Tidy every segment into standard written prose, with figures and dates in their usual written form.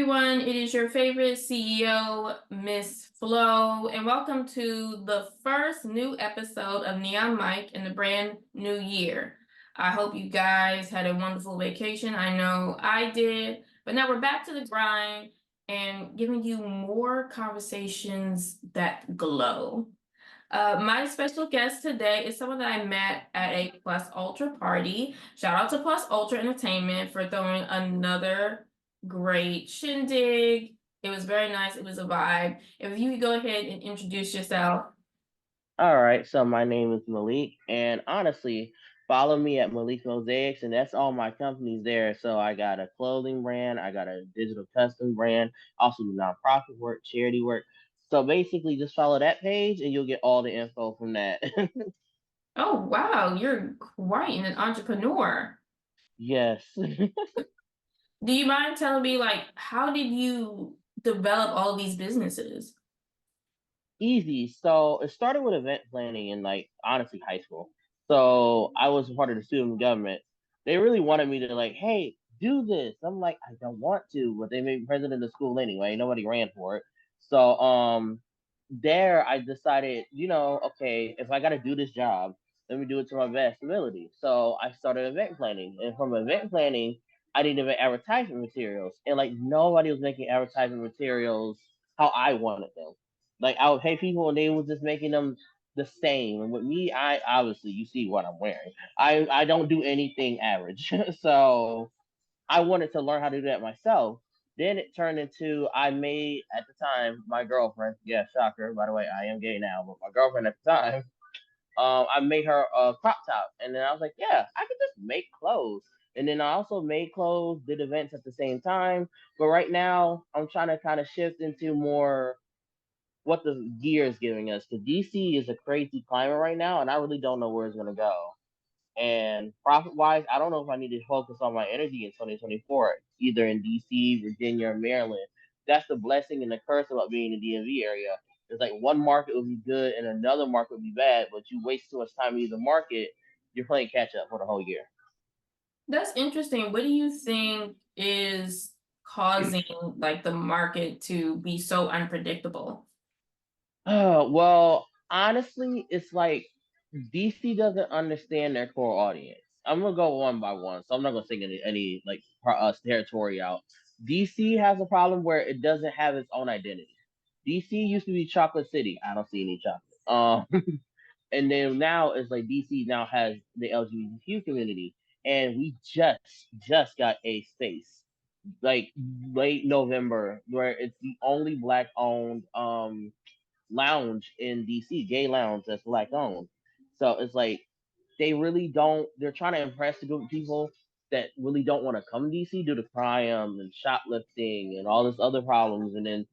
everyone. It is your favorite CEO, Miss Flo, and welcome to the first new episode of Neon Mike in the brand new year. I hope you guys had a wonderful vacation. I know I did, but now we're back to the grind and giving you more conversations that glow. My special guest today is someone that I met at a Plus Ultra party. Shout out to Plus Ultra Entertainment for throwing another great shindig. It was very nice. It was a vibe. If you could go ahead and introduce yourself. All right, so my name is Malik, and honestly, follow me at Malik Mosaics, and that's all my companies there. So I got a clothing brand, I got a digital custom brand, also do nonprofit work, charity work. So basically, just follow that page, and you'll get all the info from that. Oh, wow, you're quite an entrepreneur. Yes. Do you mind telling me, how did you develop all of these businesses? Easy. So it started with event planning in honestly high school. So I was part of the student government. They really wanted me to hey, do this. I'm like, I don't want to, but they made me president of the school anyway. Nobody ran for it. So there I decided, okay, if I gotta do this job, let me do it to my best ability. So I started event planning. And from event planning, I did event advertisement materials. And nobody was making advertisement materials how I wanted them. Like I would pay people and they was just making them the same. And with me, I obviously you see what I'm wearing. I don't do anything average. So I wanted to learn how to do that myself. Then it turned into I made at the time my girlfriend. Yeah, shocker. By the way, I am gay now, but my girlfriend at the time, I made her a crop top, and then I was like, yeah, I could just make clothes. And then I also made clothes, did events at the same time. But right now, I'm trying to kind of shift into more what the gear is giving us. Because DC is a crazy climate right now, and I really don't know where it's gonna go. And profit wise, I don't know if I need to focus on my energy in 2024, either in DC, Virginia, or Maryland. That's the blessing and the curse about being in the DMV area. It's like one market will be good and another market will be bad, but you waste too much time in either market, you're playing catch up for the whole year. That's interesting. What do you think is causing the market to be so unpredictable? Oh, well, honestly, it's like DC doesn't understand their core audience. I'm gonna go one by one, so I'm not gonna sing any territory out. DC has a problem where it doesn't have its own identity. DC used to be Chocolate City. I don't see any chocolate. And then now it's like DC now has the LGBTQ community, and we just got a space like late November where it's the only black owned lounge in DC, gay lounge that's black owned. So it's like they really don't. They're trying to impress the group of people that really don't want to come to DC due to crime and shoplifting and all this other problems, and then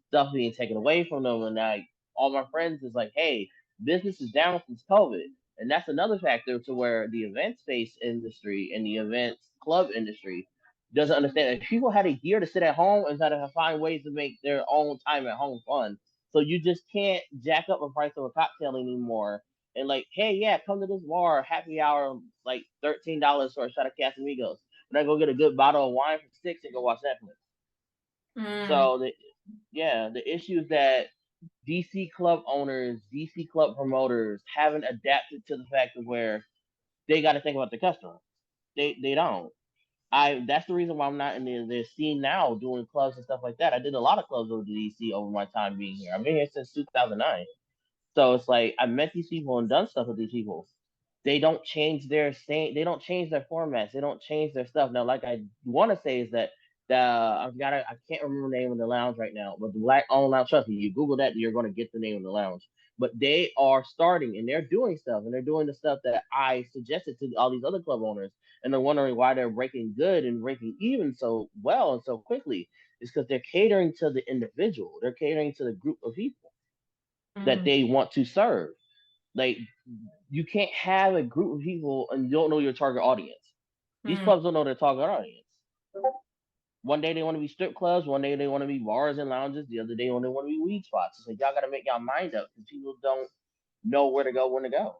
stuff being taken away from them. And all my friends is like, hey, business is down since COVID, and that's another factor to where the event space industry and the events club industry doesn't understand that people had a year to sit at home and try to find ways to make their own time at home fun. So you just can't jack up the price of a cocktail anymore. And hey, yeah, come to this bar, happy hour, like $13 for a shot of Casamigos. But I go get a good bottle of wine for six and go watch Netflix. Mm, So the issue is that DC club owners, DC club promoters haven't adapted to the fact of where they got to think about the customer. They don't. I That's the reason why I'm not in the scene now doing clubs and stuff like that. I did a lot of clubs over DC over my time being here. I've been here since 2009. So it's like I met these people and done stuff with these people. They don't change their formats. They don't change their stuff. Now, like I want to say is that I can't remember the name of the lounge right now, but the black owned lounge. Trust me, you Google that, you're going to get the name of the lounge. But they are starting and they're doing stuff and they're doing the stuff that I suggested to all these other club owners, and they're wondering why they're breaking good and breaking even so well and so quickly. It's because they're catering to the individual. They're catering to the group of people that mm, they want to serve. Like you can't have a group of people and you don't know your target audience. These mm. clubs don't know their target audience. One day they want to be strip clubs, one day they want to be bars and lounges, the other day they want to be weed spots. It's like y'all got to make y'all mind up because people don't know where to go when to go.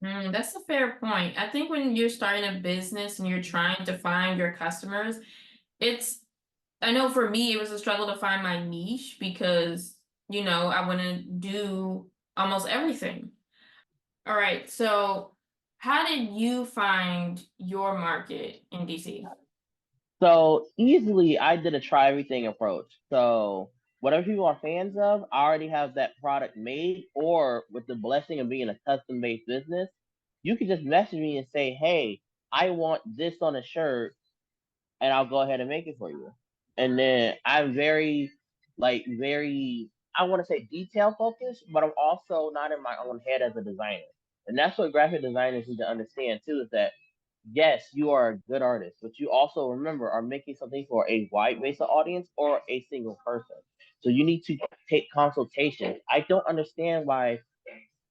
That's a fair point. I think when you're starting a business and you're trying to find your customers, it's I know for me, it was a struggle to find my niche because, I want to do almost everything. All right. So, how did you find your market in DC? So easily, I did a try everything approach. So whatever people are fans of, I already have that product made. Or with the blessing of being a custom based business, you can just message me and say, "Hey, I want this on a shirt," and I'll go ahead and make it for you. And then I'm very, very, I want to say detail focused, but I'm also not in my own head as a designer. And that's what graphic designers need to understand too, is that yes, you are a good artist, but you also remember are making something for a wide base of audience or a single person. So you need to take consultations. I don't understand why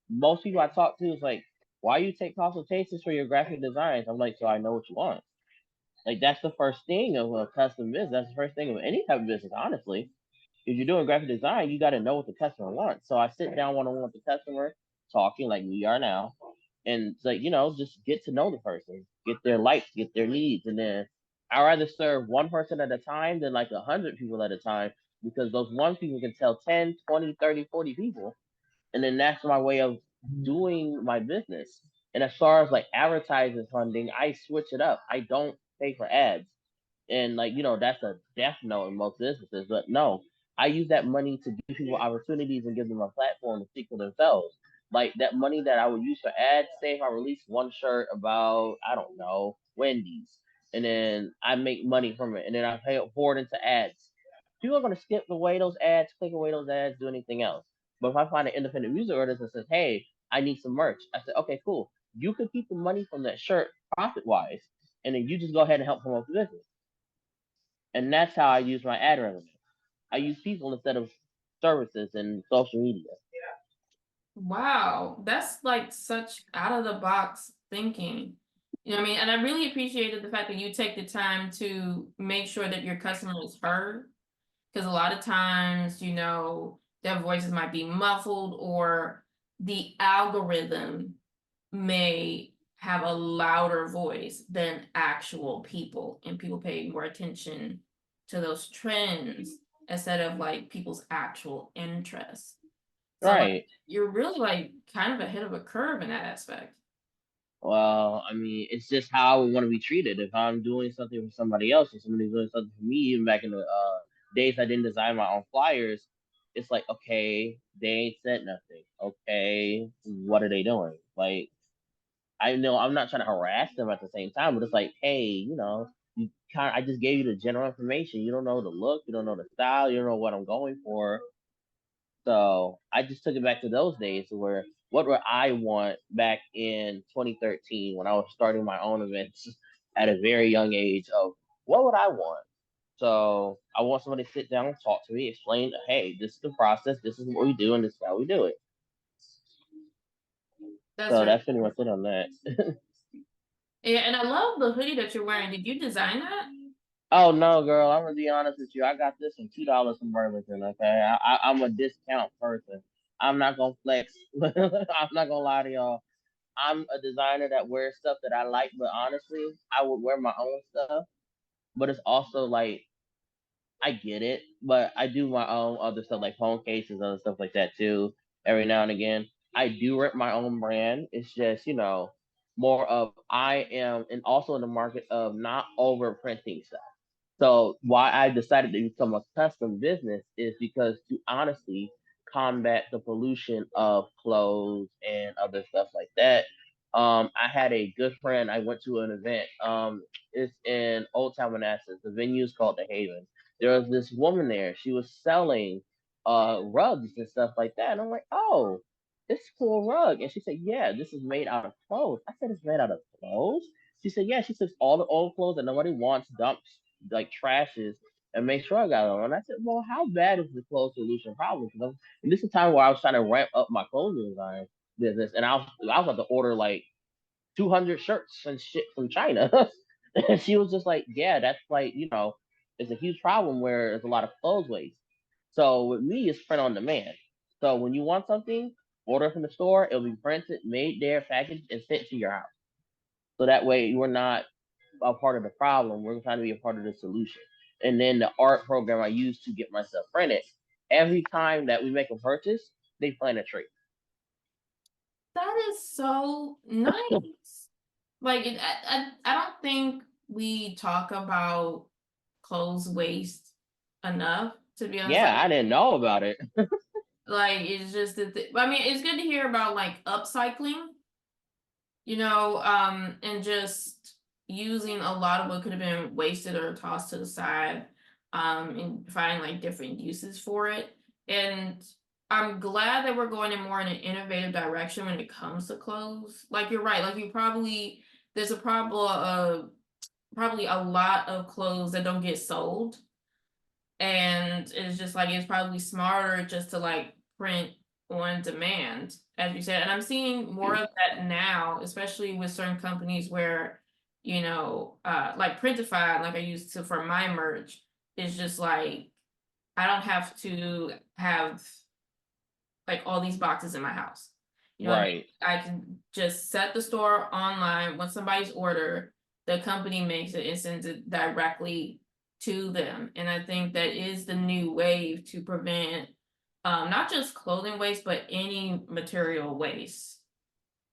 most people I talk to is like, why you take consultations for your graphic designs? I'm like, so I know what you want. Like that's the first thing of a custom business. That's the first thing of any type of business, honestly. If you're doing graphic design, you got to know what the customer wants. So I sit down one on one with the customer, talking like we are now, and it's like just get to know the person, get their likes, get their needs, and then I rather serve one person at a time than like 100 people at a time because those one people can tell 10, 20, 30, 40 people, and then that's my way of doing my business. And as far as like advertising funding, I switch it up. I don't pay for ads. And like, that's a death note in most businesses. But no, I use that money to give people opportunities and give them a platform to speak for themselves. Like that money that I would use for ads, say if I release one shirt about, I don't know, Wendy's, and then I make money from it, and then I pay it forward into ads. People are gonna skip away those ads, click away those ads, do anything else. But if I find an independent music artist that says, "Hey, I need some merch," I said, "Okay, cool. You can keep the money from that shirt profit wise, and then you just go ahead and help promote the business." And that's how I use my ad revenue. I use people instead of services and social media. Wow, that's like such out of the box thinking. You know what I mean? And I really appreciated the fact that you take the time to make sure that your customer is heard. Because a lot of times, their voices might be muffled or the algorithm may have a louder voice than actual people, and people pay more attention to those trends instead of like people's actual interests. So like Right. you're really like kind of ahead of a curve in that aspect. Well, I mean, it's just how I want to be treated. If I'm doing something for somebody else and somebody's doing something for me, even back in the days I didn't design my own flyers, it's like, okay, they ain't said nothing. Okay, what are they doing? Like, I know I'm not trying to harass them at the same time, but it's like, hey, I just gave you the general information. You don't know the look, you don't know the style, you don't know what I'm going for. So I just took it back to those days where what would I want back in 2013 when I was starting my own events at a very young age of what would I want? So I want somebody to sit down and talk to me, explain, hey, this is the process, this is what we do, and this is how we do it. That's So really that's pretty much it on that. Yeah, and I love the hoodie that you're wearing. Did you design that? Oh no, girl, I'm gonna be honest with you. I got this from $2 from Burlington. Okay, I'm a discount person. I'm not gonna flex. I'm not gonna lie to y'all. I'm a designer that wears stuff that I like, but honestly, I would wear my own stuff. But it's also like I get it, but I do my own other stuff like phone cases, other stuff like that too. Every now and again, I do rep my own brand. It's just more of I am, and also in the market of not overprinting stuff. So why I decided to become a custom business is because to honestly combat the pollution of clothes and other stuff like that. I had a good friend. I went to an event. It's in Old Town Manassas. The venue is called the Haven. There was this woman there. She was selling rugs and stuff like that. And I'm like, oh, this cool rug. And she said, yeah, this is made out of clothes. I said, it's made out of clothes? She said, yeah. She says all the old clothes that nobody wants, dumps like trashes, and make sure I got it on. And I said, well, how bad is the clothes solution problem? Because and this is a time where I was trying to ramp up my clothing design business, and I was about to order like 200 shirts and shit from China. And she was just like, yeah, that's like it's a huge problem where there's a lot of clothes waste. So with me, it's print on demand. So when you want something, order from the store. It'll be printed, made there, packaged, and sent to your house. So that way, we're not a part of the problem. We're trying to be a part of the solution. and then the art program I use to get myself printed. Every time that we make a purchase, they plant a tree. That is so nice. Like, I don't think we talk about clothes waste enough, to be honest. Yeah, I didn't know about it. Like it's just that, I mean, it's good to hear about like upcycling, and just using a lot of what could have been wasted or tossed to the side, and finding like different uses for it. And I'm glad that we're going in more in an innovative direction when it comes to clothes. Like you're right, like you probably there's a problem of probably a lot of clothes that don't get sold, and it's just like it's probably smarter just to like print on demand, as you said. And I'm seeing more of that now, especially with certain companies where, like Printify, like I used to for my merch, is just like I don't have to have like all these boxes in my house. You know what I mean? Right. I can just set the store online when somebody's order, the company makes it and sends it directly to them. And I think that is the new wave to prevent not just clothing waste, but any material waste.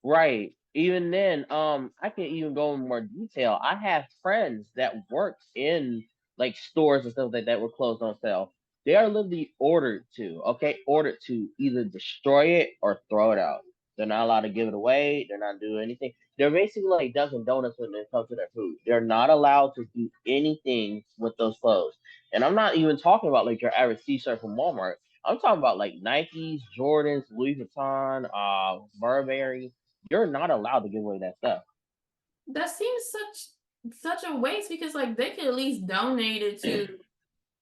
Right. Even then, I can even go in more detail. I have friends that work in like stores and stuff like that were closed on sale. They are literally ordered to either destroy it or throw it out. They're not allowed to give it away. They're not doing anything. They're basically like Dunkin' Donuts when it comes to their food. They're not allowed to do anything with those clothes. And I'm not even talking about like your average t-shirt from Walmart. I'm talking about like Nikes, Jordans, Louis Vuitton, Burberry. You're not allowed to give away that stuff. That seems such a waste because like they could at least donate it to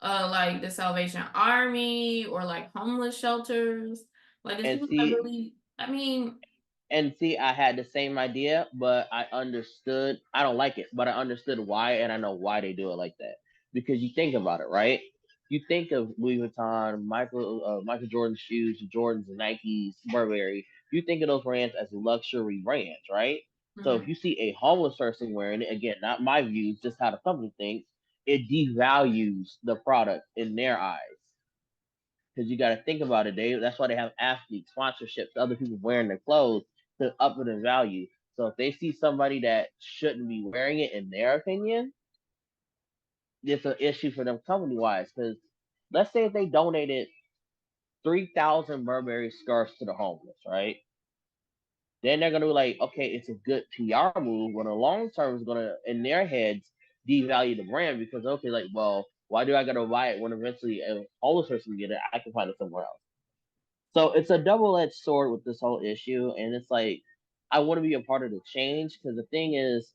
like the Salvation Army or like homeless shelters. Like there's and people that see, really, I mean, I had the same idea, but I understood. I don't like it, but I understood why, and I know why they do it like that. Because you think about it, right? You think of Louis Vuitton, Michael Jordan shoes, Jordans, Nikes, Burberry. You think of those brands as luxury brands, right? So if mhm. you see a homeless person wearing it, again, not my views, just how the company thinks, it devalues the product in their eyes. Because you got to think about it. That's why they have athletes, sponsorships, other people wearing their clothes to up it in value. So if they see somebody that shouldn't be wearing it, in their opinion, it's an issue for them company wise. Because let's say if they donated 3,000 Burberry scarves to the homeless, right? Then they're gonna be like, okay, it's a good PR move. When the long term is gonna, in their heads, devalue the brand because okay, like, well, why do I gotta buy it when eventually a homeless person get it? I can find it somewhere else. So it's a double edged sword with this whole issue, and it's like I want to be a part of the change because the thing is,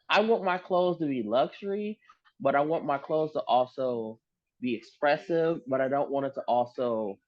I want my clothes to be luxury, but I want my clothes to also be expressive, but I don't want it to also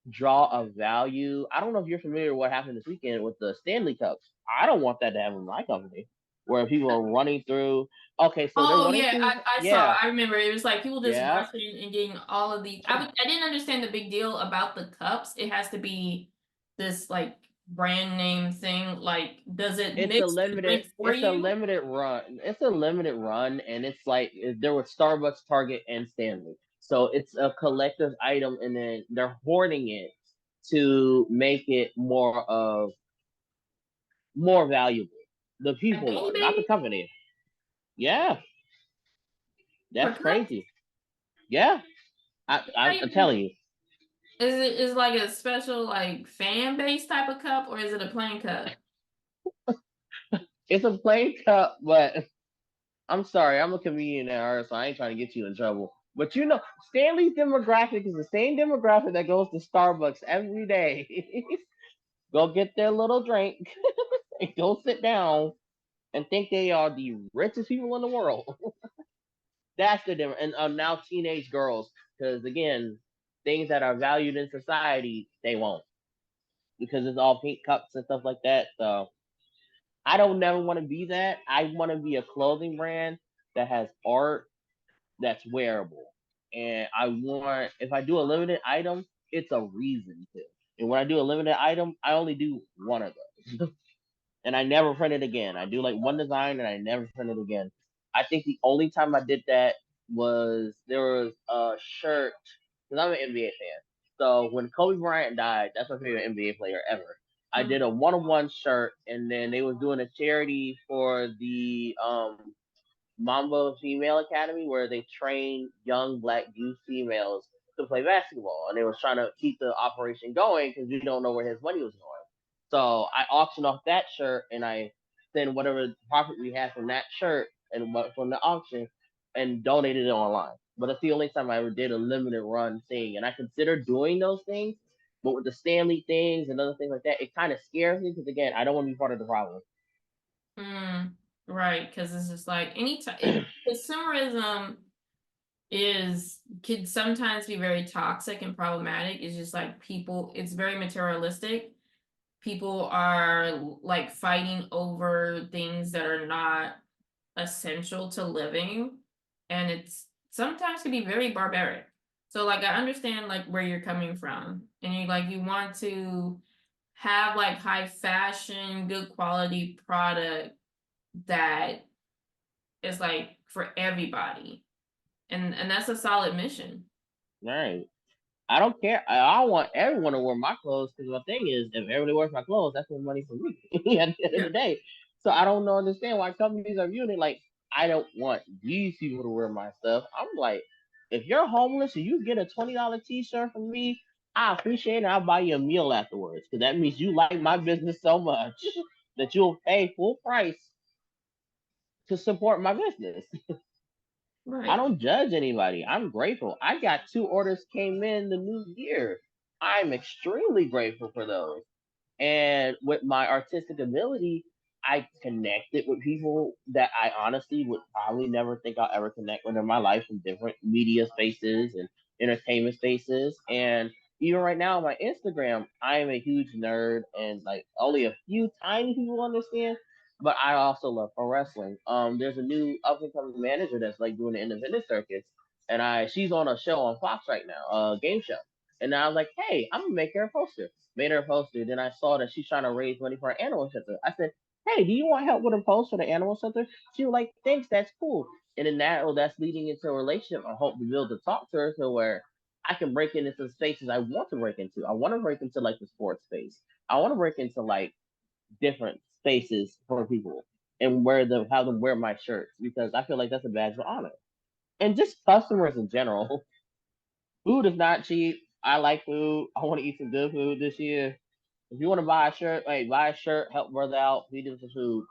draw a value. I don't know if you're familiar with what happened this weekend with the Stanley Cups. I don't want that to happen in my company, where people are running through. Okay, so they're Oh running yeah, through. I saw. Yeah, I remember it was like people just yeah. rushing and getting all of these. I didn't understand the big deal about the cups. It has to be this like brand name thing. Like, does it It's a mix the limited drink for it's a you? limited run. It's a limited run, and it's like there was Starbucks, Target, and Stanley. So it's a collective item, and then they're hoarding it to make it more valuable. The Like people Beanie are, not the Baby company. Yeah, for that's cups? crazy. Yeah, I'm telling you, Is it like a special like fan base type of cup or is it a plain cup? it's a plain cup, but I'm sorry, I'm a comedian at heart, so I ain't trying to get you in trouble. But Stanley's demographic is the same demographic that goes to Starbucks every day. Go get their little drink and go sit down and think they are the richest people in the world. That's the difference. And now teenage girls, because again, things that are valued in society, they won't because it's all pink cups and stuff like that. So I don't never want to be that. I want to be a clothing brand that has art that's wearable. And I want, if I do a limited item, it's a reason to. And when I do a limited item, I only do one of those. And I never print it again. I do like one design and I never print it again. I think the only time I did that was there was a shirt because I'm an NBA fan. So when Kobe Bryant died, that's my favorite NBA player ever. I did Mhm. a one-on-one shirt, and then they was doing a charity for the Mamba Female Academy where they train young black youth females to play basketball, and they was trying to keep the operation going because we don't know where his money was going. So I auctioned off that shirt, and I sent whatever profit we had from that shirt and what from the auction, and donated it online. But that's the only time I ever did a limited run thing, and I consider doing those things. But with the Stanley things and other things like that, it kind of scares me because again, I don't want to be part of the problem. Mm, right, because it's just like anytime consumerism is can sometimes be very toxic and problematic. It's just like people, it's very materialistic. People are like fighting over things that are not essential to living, and it's sometimes can be very barbaric. So like I understand like where you're coming from, and you want to have like high fashion, good quality product that is like for everybody. And that's a solid mission. Right. I don't care. I want everyone to wear my clothes because my thing is, if everybody wears my clothes, that's more money for me at the end of Yeah. the day. So I don't know, understand why companies are viewing it like I don't want these people to wear my stuff. I'm like, if you're homeless and you get a $20 T-shirt from me, I appreciate it. I'll buy you a meal afterwards because that means you like my business so much that you'll pay full price to support my business. I Right. don't judge anybody. I'm grateful. I got 2 orders came in the new year. I'm extremely grateful for those. And with my artistic ability, I connected with people that I honestly would probably never think I'll ever connect with in my life in different media spaces and entertainment spaces. And even right now on my Instagram, I am a huge nerd and like only a few tiny people understand. But I also love pro wrestling. There's a new up and coming manager that's like doing the independent circuits, and she's on a show on Fox right now, a game show. And I was like, hey, I'm gonna make her a poster. Made her a poster. Then I saw that she's trying to raise money for an animal shelter. I said, hey, do you want help with a post for the animal shelter? She was like, thanks, that's cool. And then that's leading into a relationship. I hope to be able to talk to her to where I can break into some spaces I want to break into. I want to break into like the sports space. I want to break into like different spaces for people and have them wear my shirts because I feel like that's a badge of honor. And just customers in general. Food is not cheap. I like food. I want to eat some good food this year. If you want to buy a shirt, hey, buy a shirt, help brother out, feed him some food.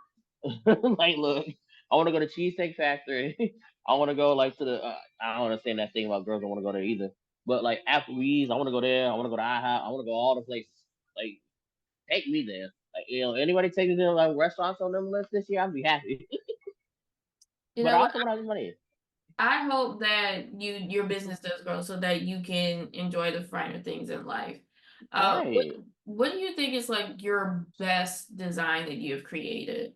Like, look, I want to go to Cheesesteak Factory. I want to go like to the. I don't understand that thing about girls don't want to go there either. But like Applebee's, I want to go there. I want to go to IHOP. I want to go all the places. Like, take me there. Like, anybody take me to like restaurants on them lists this year, I'd be happy. You But know I what? also want to have money. I hope that your business does grow so that you can enjoy the finer things in life. Right. What do you think is like your best design that you have created?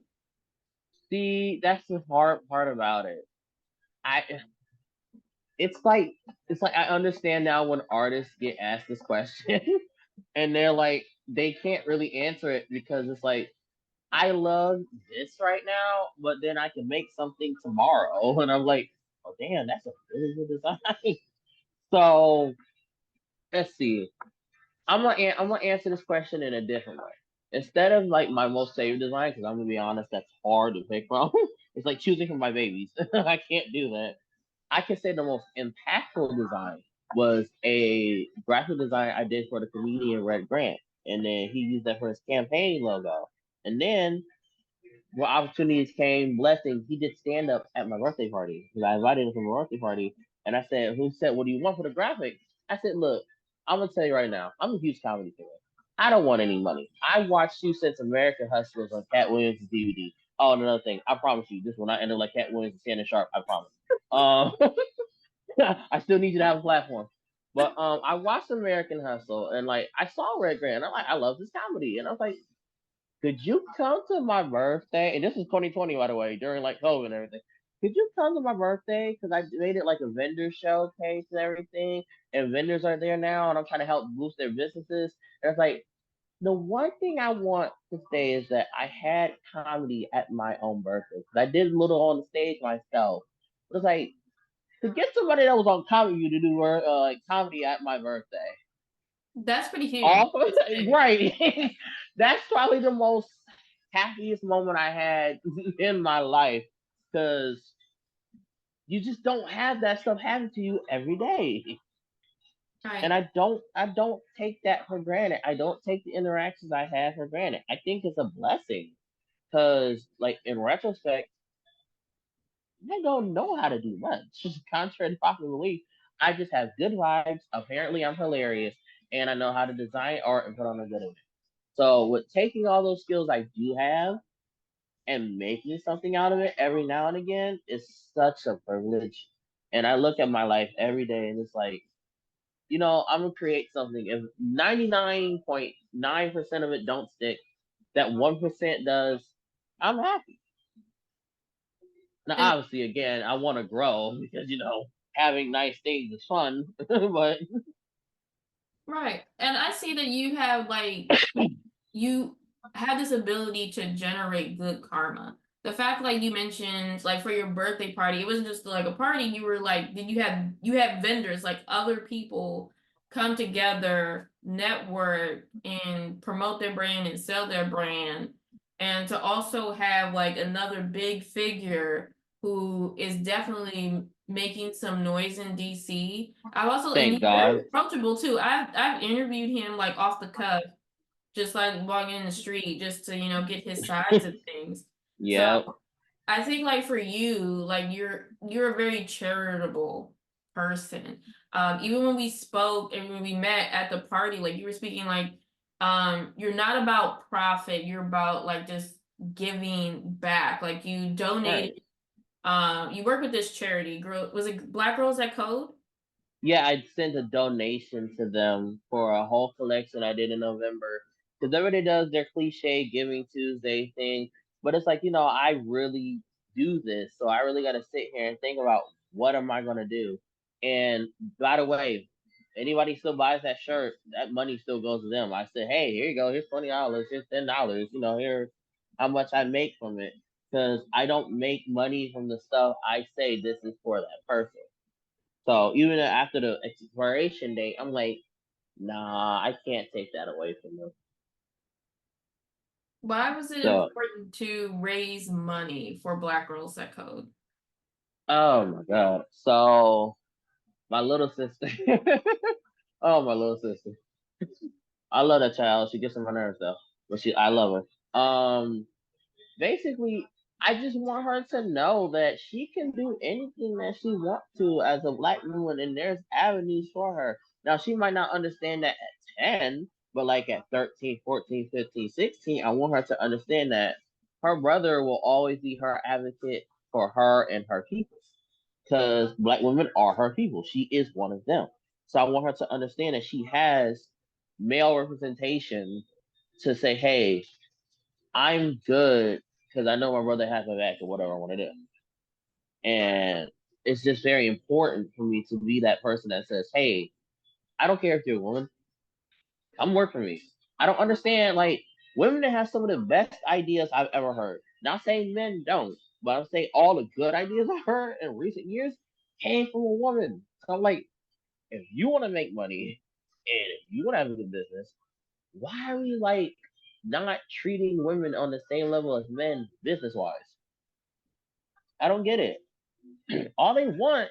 See, that's the hard part about it. I it's like I understand now when artists get asked this question and they're like they can't really answer it because it's like I love this right now, but then I can make something tomorrow, and I'm like, oh damn, that's a really good design. So let's see. I'm gonna answer this question in a different way. Instead of like my most favorite design, because I'm gonna be honest, that's hard to pick from. It's like choosing from my babies. I can't do that. I can say the most impactful design was a graphic design I did for the comedian Red Grant, and then he used that for his campaign logo. And then when opportunities came, blessings, he did stand up at my birthday party because I invited him to my birthday party, and I said, "Who said what do you want for the graphic?" I said, "Look, I'm gonna tell you right now, I'm a huge comedy fan. I don't want any money. I watched you since American Hustlers on Cat Williams' DVD. Oh, and another thing, I promise you, this will not end up like Cat Williams and Shannon Sharp. I promise. I still need you to have a platform. But I watched American Hustle and like I saw Red Grant. And I'm like, I love this comedy, and I was like, could you come to my birthday? And this is 2020, by the way, during like COVID and everything. Could you come to my birthday? Because I made it like a vendor showcase and everything, and vendors are there now, and I'm trying to help boost their businesses. And it's like the one thing I want to say is that I had comedy at my own birthday. 'Cause I did a little on the stage myself. It was like to get somebody that was on Comedy to do like comedy at my birthday. That's pretty huge. Off right. That's probably the most happiest moment I had in my life because you just don't have that stuff happen to you every day. And Right. I don't take that for granted. I don't take the interactions I have for granted. I think it's a blessing because, like, in retrospect, I don't know how to do much. Contrary to popular belief, I just have good vibes. Apparently, I'm hilarious, and I know how to design art and put on a good image. So, with taking all those skills I do have and making something out of it every now and again is such a privilege. And I look at my life every day, and it's like, I'm gonna create something. If 99.9% of it don't stick, that 1% does, I'm happy. Now, And obviously, again, I want to grow because having nice things is fun, but right. And I see that you have this ability to generate good karma. The fact, like you mentioned, like for your birthday party, it wasn't just like a party. You were like, did you have vendors, like other people come together, network, and promote their brand and sell their brand, and to also have like another big figure who is definitely making some noise in DC. I've also, and thank he's very God. approachable too. I've interviewed him like off the cuff, just like walking in the street, just to get his sides of things. So Yeah, I think like for you, like you're a very charitable person. Even when we spoke and when we met at the party, like you were speaking like you're not about profit, you're about like just giving back. Like you donated, right. you work with this charity, girl, was it Black Girls That Code? Yeah, I sent a donation to them for a whole collection I did in November. Because everybody does their cliche Giving Tuesday thing, but it's like, I really do this, so I really got to sit here and think about what am I gonna do. And by the way, anybody still buys that shirt, that money still goes to them. I said, hey, here you go, here's $20, here's $10, here's how much I make from it. Because I don't make money from the stuff I say this is for that person. So even after the expiration date, I'm like, nah, I can't take that away from them. Why was it So, important to raise money for Black Girls That Code? oh my god. So my little sister, oh my little sister, I love that child. She gets on my nerves though, but I love her. Basically, I just want her to know that she can do anything that she wants to as a black woman, and there's avenues for her. Now, she might not understand that at 10, but like at 13, 14, 15, 16, I want her to understand that her brother will always be her advocate for her and her people. Because black women are her people. She is one of them. So I want her to understand that she has male representation to say, hey, I'm good because I know my brother has my back or whatever I want to do. And it's just very important for me to be that person that says, hey, I don't care if you're a woman, come work for me. I don't understand, like, women that have some of the best ideas I've ever heard. Not saying men don't, but I'm saying all the good ideas I've heard in recent years came from a woman. So I'm like, if you want to make money and if you want to have a good business, why are we like not treating women on the same level as men business wise? I don't get it. All they want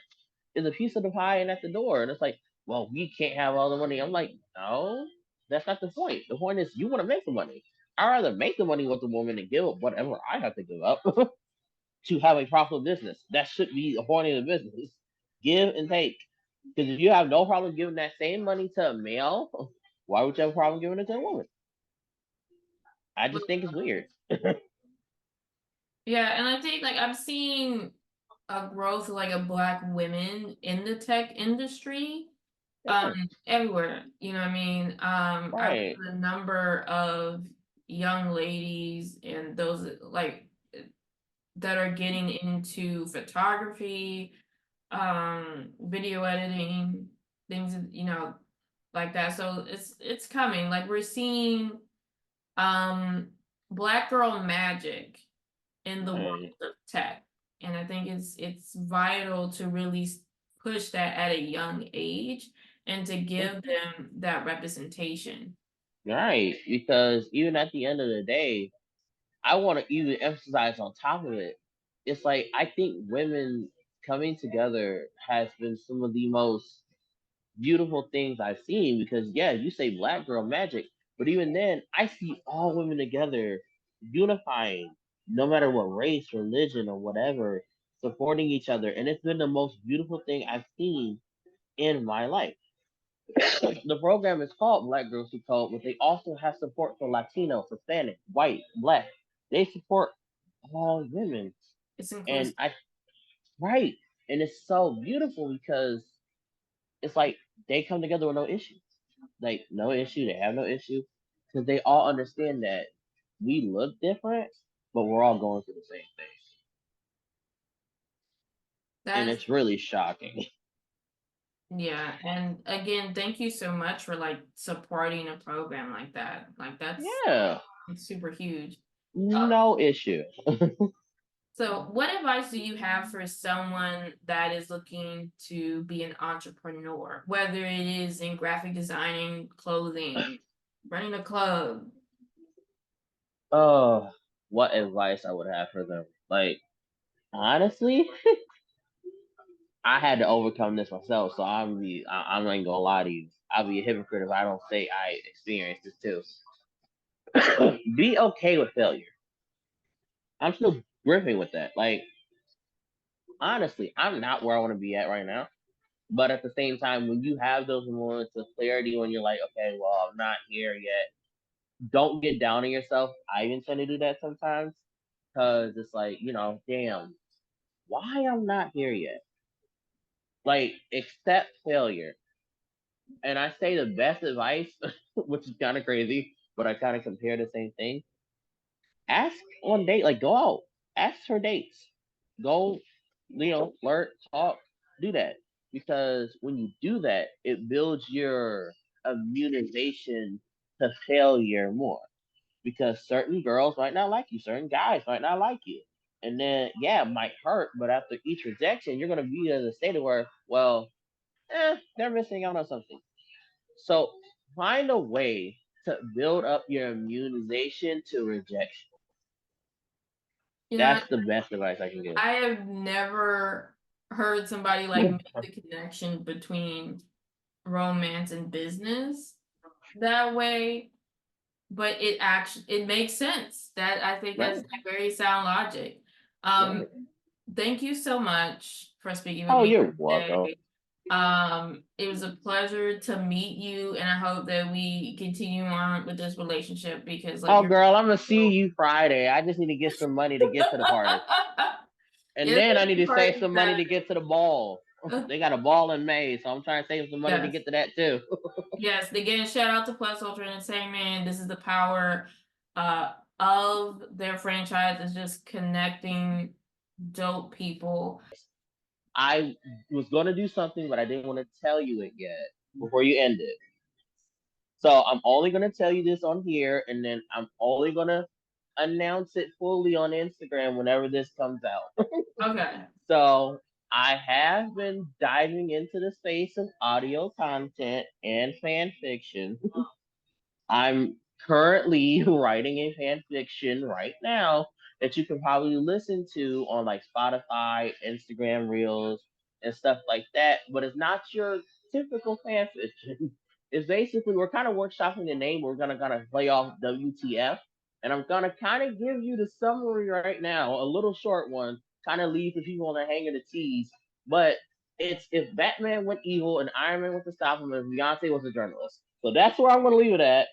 is a piece of the pie and at the door. And it's like, well, we can't have all the money. I'm like, no, that's not the point. The point is you want to make the money. I'd rather make the money with the woman and give up whatever I have to give up to have a profitable business. That should be the point of the business. Give and take. Because if you have no problem giving that same money to a male, why would you have a problem giving it to a woman? I just think it's weird. Yeah, and I think like I've seen a growth like of Black women in the tech industry, Yeah, everywhere. You know what I mean? I've right. heard a number of young ladies and those like that are getting into photography, video editing, things, like that. So it's coming. Like we're seeing um Black girl magic in the world Right. of tech. And I think it's vital to really push that at a young age and to give them that representation. Right, because even at the end of the day, I want to even emphasize on top of it. It's like I think women coming together has been some of the most beautiful things I've seen because yeah, you say black girl magic, but even then I see all women together unifying, no matter what race, religion, or whatever, supporting each other. And it's been the most beautiful thing I've seen in my life. The program is called Black Girls Who Code, but they also have support for Latino, Hispanic, white, black. They support all women. It's And inclusive. I right. And it's so beautiful because it's like they come together with no issue. Like no issue, they have no issue. Because they all understand that we look different, but we're all going through the same thing. And That is, it's really shocking. yeah. And again, thank you so much for like supporting a program like that. Like that's Yeah. super huge. No issue. So, what advice do you have for someone that is looking to be an entrepreneur, whether it is in graphic designing, clothing, running a club? Oh, what advice I would have for them? Like honestly, I had to overcome this myself, so I'm not even gonna lie to you. I'll be a hypocrite if I don't say I experienced this too. Be okay with failure. I'm still gripping with that. Like honestly, I'm not where I want to be at right now. But at the same time, when you have those moments of clarity, when you're like, okay, well, I'm not here yet, don't get down on yourself. I even tend to do that sometimes because it's like, damn, why I'm not here yet? Like, accept failure. And I say the best advice, which is kind of crazy, but I kind of compare the same thing. Ask on date, like go out, ask for dates, go, flirt, talk, do that because when you do that, it builds your immunization to failure more. Because certain girls might not like you, certain guys might not like you, and then yeah, it might hurt, but after each rejection, you're gonna be in a state of where, well, they're missing out on something. So find a way to build up your immunization to rejection. You know, That's the best advice I can give. I have never heard somebody like make the connection between romance and business that way, but it makes sense. That I think that's Right, like very sound logic. Um, right. Thank you so much for speaking with Oh, me you're welcome. today. It was a pleasure to meet you, and I hope that we continue on with this relationship because, like, Oh, you're girl, I'm gonna see you Friday. I just need to get some money to get to the party, and yeah, then I need the to save party some money to Saturday. get to the ball. They got a ball in May, so I'm trying to save some money to Yes, get to that too. yes. Again, shout out to Plus Ultra Entertainment. This is the power of their franchise is just connecting dope people. I was gonna do something, but I didn't want to tell you it yet before you end it. So I'm only gonna tell you this on here, and then I'm only gonna announce it fully on Instagram whenever this comes out. Okay. So I have been diving into the space of audio content and fan fiction. I'm currently writing a fan fiction right now that you can probably listen to on like Spotify, Instagram Reels, and stuff like that. But it's not your typical fan fiction. It's basically we're kind of workshopping the name. We're gonna kind of play off WTF, and I'm gonna kind of give you the summary right now, a little short one, kind of leave the people on the hang of the tease. But it's if Batman went evil and Iron Man went to stop him, and Beyonce was a journalist. So that's where I'm gonna leave it at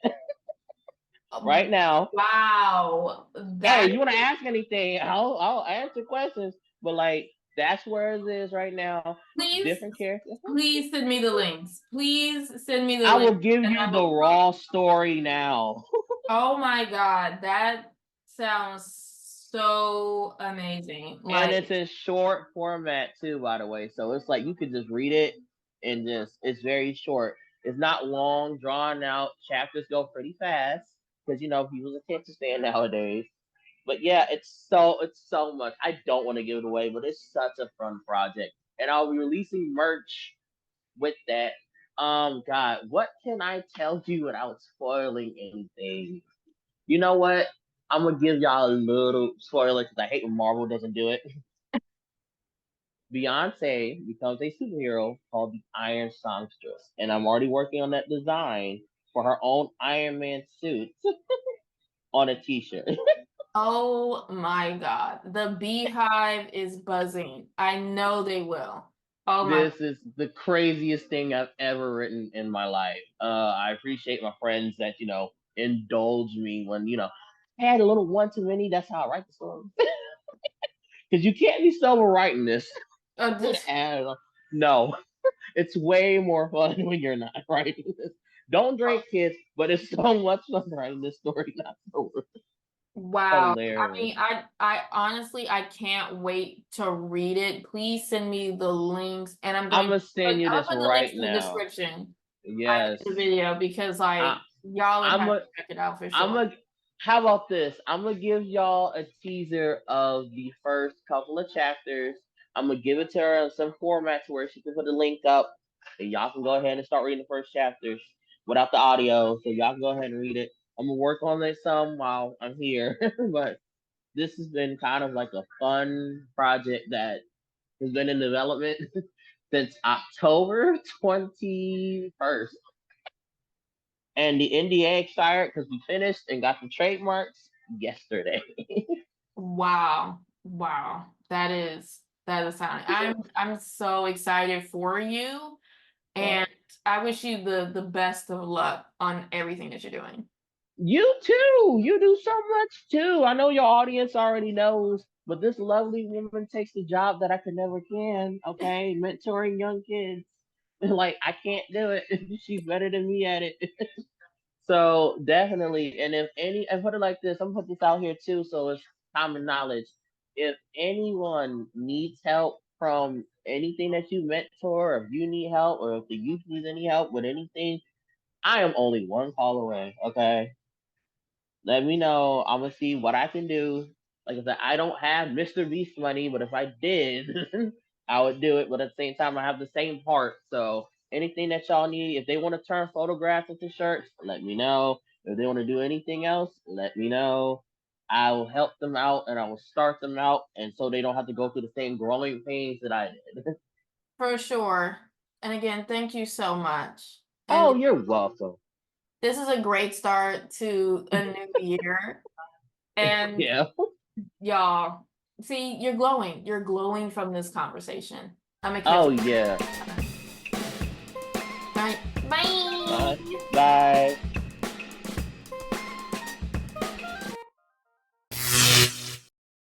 right now. Wow. Hey, That if you want to ask anything, I'll answer questions. But like that's where it is right now. please, Different characters. please send me the links. Please send me the I will links. give And you I the will, raw story now. oh my God, that sounds so amazing. And Like, it's in short format too, by the way. So it's like you could just read it and just it's very short. It's not long, drawn out. Chapters go pretty fast because people's attention span nowadays. But yeah, it's so much. I don't want to give it away, but it's such a fun project. and I'll be releasing merch with that. God, what can I tell you without spoiling anything? You know what? I'm gonna give y'all a little spoiler because I hate when Marvel doesn't do it. Beyonce becomes a superhero called the Iron Songstress, and I'm already working on that design for her own Iron Man suit on a T-shirt. Oh my God. The beehive is buzzing. I know they will. Oh my. This is the craziest thing I've ever written in my life. I appreciate my friends that indulge me when I had a little one too many. That's how I write the story. Because you can't be sober writing this. This, And, no, it's way more fun when you're not writing this. Don't drink, kids, but it's so much fun writing this story not sober. wow. I Hilarious. mean, I honestly I can't wait to read it. Please send me the links and I'm gonna send you I'm this gonna put the links right in the now. description. I Yes. the video because I, y'all would I'm have a to check it out for I'm sure. a. How about this? I'm gonna give y'all a teaser of the first couple of chapters. I'm gonna give it to her in some format to where she can put the link up, and y'all can go ahead and start reading the first chapters without the audio, so y'all can go ahead and read it. I'm gonna work on it some while I'm here, but this has been kind of like a fun project that has been in development since October 21st. And the NDA expired because we finished and got the trademarks yesterday. Wow. Wow. That is sounding. I'm so excited for you and I wish you the best of luck on everything that you're doing. You too. You do so much too. I know your audience already knows, but this lovely woman takes the job that I could never can. Okay, mentoring young kids. Like I can't do it. She's better than me at it. So definitely, and if any, I put it like this, I'm gonna put this out here too, so it's common knowledge. If anyone needs help from anything that you mentor, or if you need help, or if the youth needs any help with anything, I am only one call away. Okay, let me know. I'm gonna see what I can do. Like I said, I don't have Mr. Beast money, but if I did, I would do it. But at the same time, I have the same heart. So anything that y'all need, if they want to turn photographs into shirts, let me know. If they want to do anything else, let me know. I will help them out and I will start them out, and so they don't have to go through the same growing pains that I did. For sure. And again, thank you so much. And Oh, you're welcome. this is a great start to a new year. And Yeah. y'all, see, you're glowing. You're glowing from this conversation. I'm gonna catch Oh, you. yeah. All right. Bye. Bye. Bye.